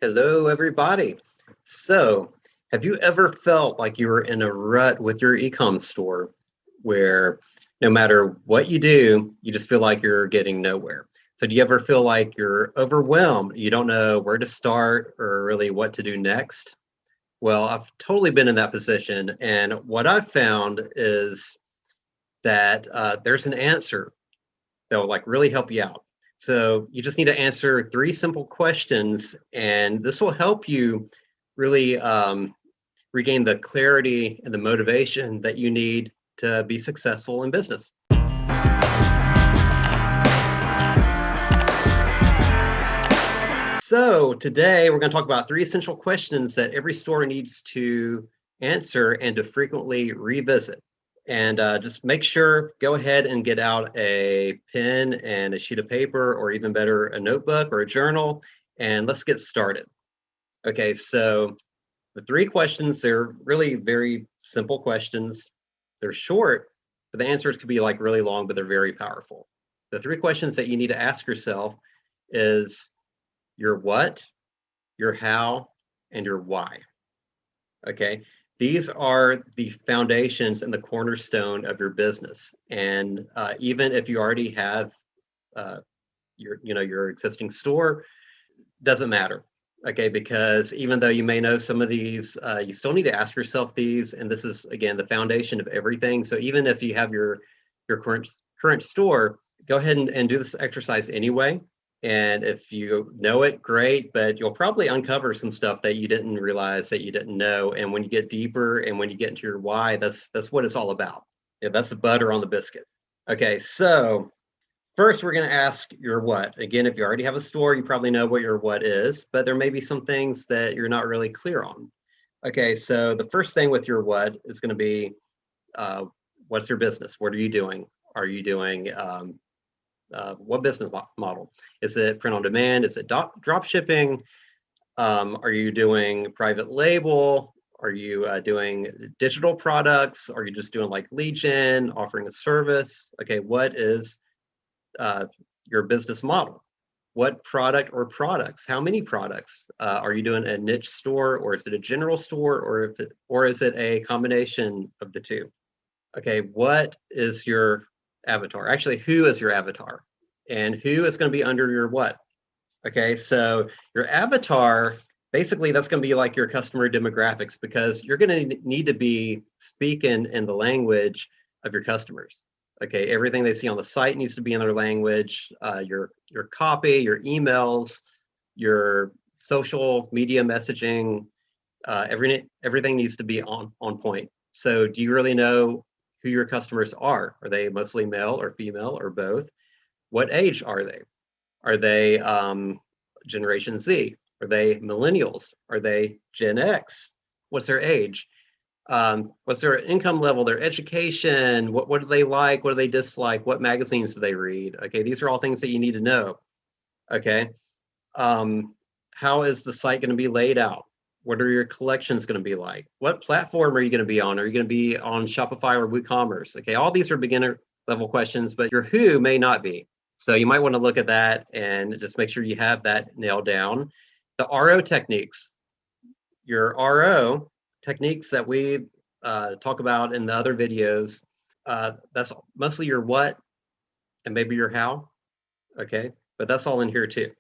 Hello, everybody. So, have you ever felt like you were in a rut with your ecom store where no matter what you do, you just feel like you're getting nowhere? So, do you ever feel like you're overwhelmed? You don't know where to start or really what to do next? Well, I've totally been in that position. And what I've found is that there's an answer that will like really help you out. So you just need to answer three simple questions, and this will help you really regain the clarity and the motivation that you need to be successful in business. So today we're going to talk about three essential questions that every store needs to answer and to frequently revisit. And just make sure, go ahead and get out a pen and a sheet of paper, or even better, a notebook or a journal, and let's get started. Okay, so the three questions, they're really very simple questions. They're short, but the answers could be like really long, but they're very powerful. The three questions that you need to ask yourself is your what, your how, and your why. Okay, these are the foundations and the cornerstone of your business. And even if you already have your existing store, doesn't matter. Okay, because even though you may know some of these, you still need to ask yourself these. And this is again the foundation of everything. So even if you have your current store, go ahead and do this exercise anyway. And if you know it, great, but you'll probably uncover some stuff that you didn't realize that you didn't know. And when you get deeper and when you get into your why, that's what it's all about. Yeah, that's the butter on the biscuit. Okay, so first we're going to ask your what. Again, if you already have a store, you probably know what your what is, but there may be some things that you're not really clear on. Okay, so the first thing with your what is going to be what's your business? What are you doing? Are you doing what business model? Is it print on demand? Is it drop shipping? Are you doing private label? Are you doing digital products? Are you just doing like lead gen, offering a service? Okay, what is your business model? What product or products? How many products? Are you doing a niche store, or is it a general store, or is it a combination of the two? Okay, what is your avatar? Actually, who is your avatar? And who is going to be under your what? Okay, so your avatar, basically that's going to be like your customer demographics, because you're going to need to be speaking in the language of your customers. Okay, everything they see on the site needs to be in their language. Your copy, your emails, your social media messaging, everything needs to be on point. So do you really know who your customers are? Are they mostly male or female or both? What age are they? Are they Generation Z? Are they millennials? Are they Gen X? What's their age? What's their income level, their education? What do they like? What do they dislike? What magazines do they read? Okay, these are all things that you need to know. Okay, how is the site going to be laid out? What are your collections going to be like? What platform are you going to be on? Are you going to be on Shopify or WooCommerce? Okay, all these are beginner level questions, but your who may not be. So you might want to look at that and just make sure you have that nailed down. The RO techniques, your RO techniques that we talk about in the other videos, that's mostly your what and maybe your how. Okay, but that's all in here too.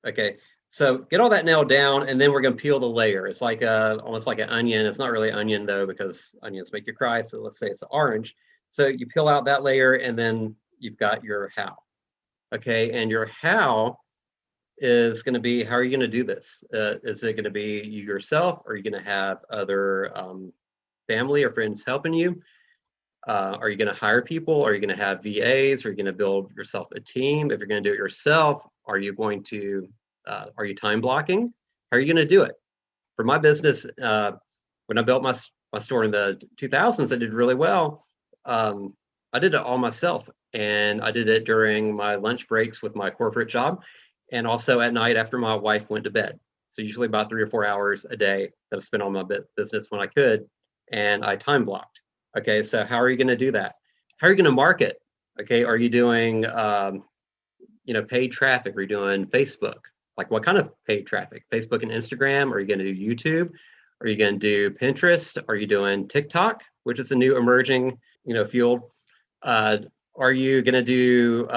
Okay, so get all that nailed down, and then we're going to peel the layer. It's like almost like an onion. It's not really onion though, because onions make you cry. So let's say it's orange. So you peel out that layer, and then you've got your how. Okay, and your how is going to be, how are you going to do this? Is it going to be you yourself? Or are you going to have other family or friends helping you? Are you going to hire people? Are you going to have VAs? Are you going to build yourself a team? If you're going to do it yourself, are you going to, are you time blocking? How are you going to do it? For my business, when I built my store in the 2000s, I did really well. I did it all myself, and I did it during my lunch breaks with my corporate job, and also at night after my wife went to bed. So usually about 3 or 4 hours a day that I spent on my business when I could, and I time blocked. Okay, so how are you going to do that? How are you going to market? Okay, are you doing paid traffic? Are you doing Facebook? Like what kind of paid traffic? Facebook and Instagram? Are you going to do YouTube? Are you going to do Pinterest? Are you doing TikTok, which is a new emerging, field? Are you going to do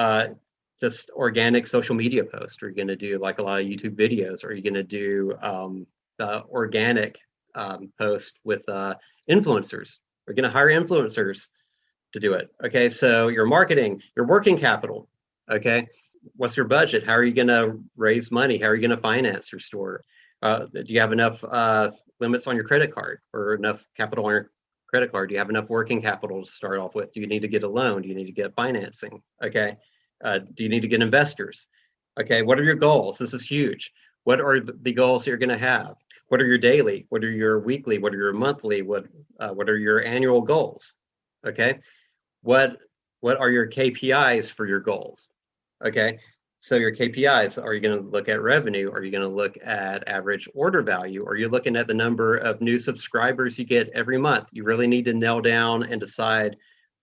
just organic social media posts? Are you going to do like a lot of YouTube videos? Are you going to do organic post with influencers? Are you going to hire influencers to do it? Okay, so your marketing, your working capital. Okay, what's your budget? How are you going to raise money? How are you going to finance your store? Do you have enough limits on your credit card or enough capital on your credit card? Do you have enough working capital to start off with? Do you need to get a loan? Do you need to get financing? Okay. Do you need to get investors? Okay. What are your goals? This is huge. What are the goals you're going to have? What are your daily? What are your weekly? What are your monthly? What are your annual goals? Okay. What are your KPIs for your goals? Okay. So your KPIs, are you going to look at revenue? Are you going to look at average order value? Are you looking at the number of new subscribers you get every month? You really need to nail down and decide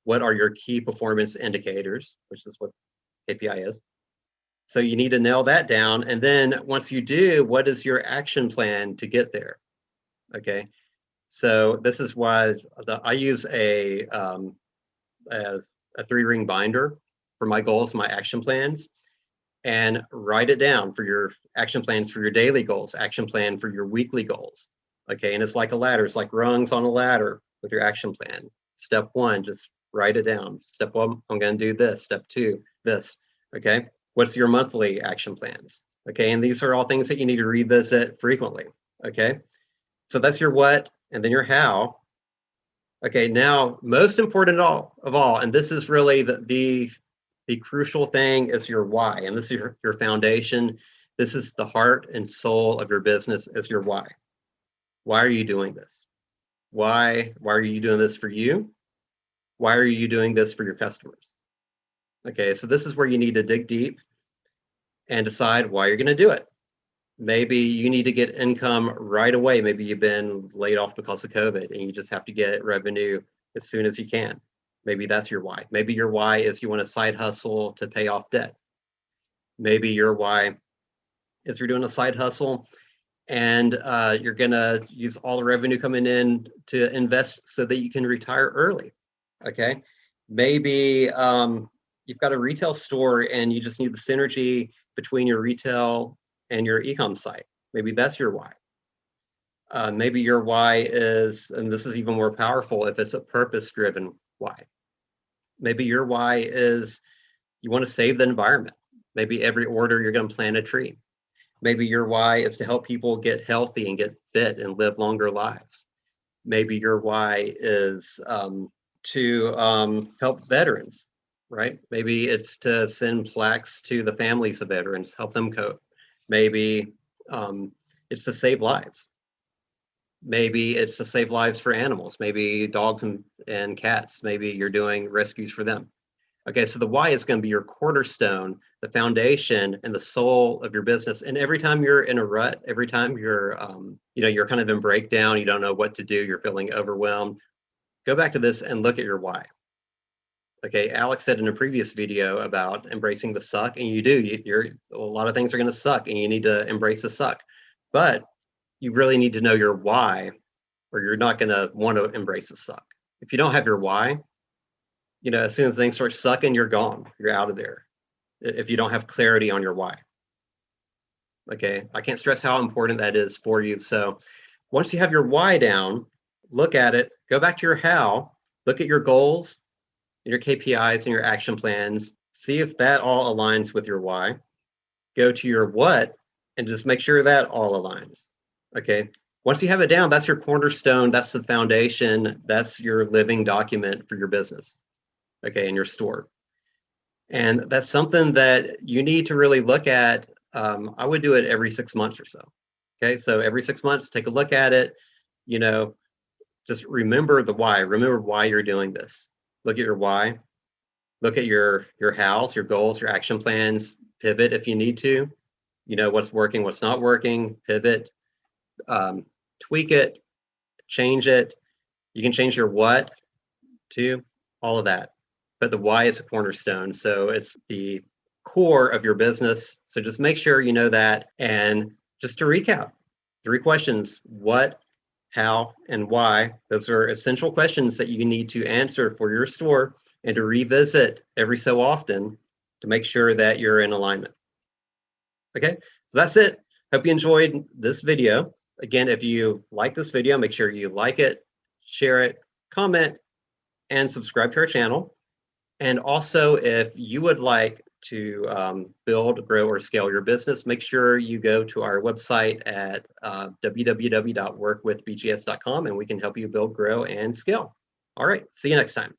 what are your key performance indicators, which is what KPI is. So you need to nail that down. And then once you do, what is your action plan to get there? Okay. So this is why I use a 3-ring binder for my goals, my action plans, and write it down for your action plans for your daily goals, action plan for your weekly goals. Okay, and it's like a ladder, it's like rungs on a ladder with your action plan. Step 1, just write it down. Step 1, I'm going to do this. Step 2, this. Okay, what's your monthly action plans? Okay, and these are all things that you need to revisit frequently. Okay, so that's your what, and then your how. Okay, now most important of all, and this is really the crucial thing, is your why, and this is your foundation. This is the heart and soul of your business, is your why. Why are you doing this? Why are you doing this for you? Why are you doing this for your customers? Okay, so this is where you need to dig deep and decide why you're going to do it. Maybe you need to get income right away. Maybe you've been laid off because of COVID and you just have to get revenue as soon as you can. Maybe that's your why. Maybe your why is you want a side hustle to pay off debt. Maybe your why is you're doing a side hustle and you're going to use all the revenue coming in to invest so that you can retire early. Okay. Maybe you've got a retail store and you just need the synergy between your retail and your ecom site. Maybe that's your why. Maybe your why is, and this is even more powerful if it's a purpose-driven why. Maybe your why is you want to save the environment. Maybe every order you're going to plant a tree. Maybe your why is to help people get healthy and get fit and live longer lives. Maybe your why is to help veterans, right? Maybe it's to send plaques to the families of veterans, help them cope. Maybe it's to save lives. Maybe it's to save lives for animals, maybe dogs and cats. Maybe you're doing rescues for them. Okay, so the why is going to be your cornerstone, the foundation and the soul of your business. And every time you're in a rut, every time you're you're kind of in breakdown, you don't know what to do, you're feeling overwhelmed, go back to this and look at your why. Okay, Alex said in a previous video about embracing the suck, and you do. You're a lot of things are going to suck, and you need to embrace the suck. But you really need to know your why, or you're not going to want to embrace the suck. If you don't have your why, as soon as things start sucking, you're gone. You're out of there. If you don't have clarity on your why. Okay, I can't stress how important that is for you. So once you have your why down, look at it. Go back to your how. Look at your goals, your KPIs and your action plans, see if that all aligns with your why. Go to your what and just make sure that all aligns. Okay. Once you have it down, that's your cornerstone, that's the foundation, that's your living document for your business. Okay, in your store. And that's something that you need to really look at. I would do it every 6 months or so. Okay, so every 6 months, take a look at it, just remember the why, remember why you're doing this. Look at your why, look at your hows, your goals, your action plans, pivot if you need to, what's working, what's not working, pivot, tweak it, change it. You can change your what too, all of that. But the why is a cornerstone. So it's the core of your business. So just make sure you know that. And just to recap, 3 questions: what, how, and why. Those are essential questions that you need to answer for your store and to revisit every so often to make sure that you're in alignment. Okay, so that's it. Hope you enjoyed this video. Again, if you like this video, make sure you like it, share it, comment, and subscribe to our channel. And also, if you would like to build, grow, or scale your business, make sure you go to our website at www.workwithbgs.com, and we can help you build, grow, and scale. All right, see you next time.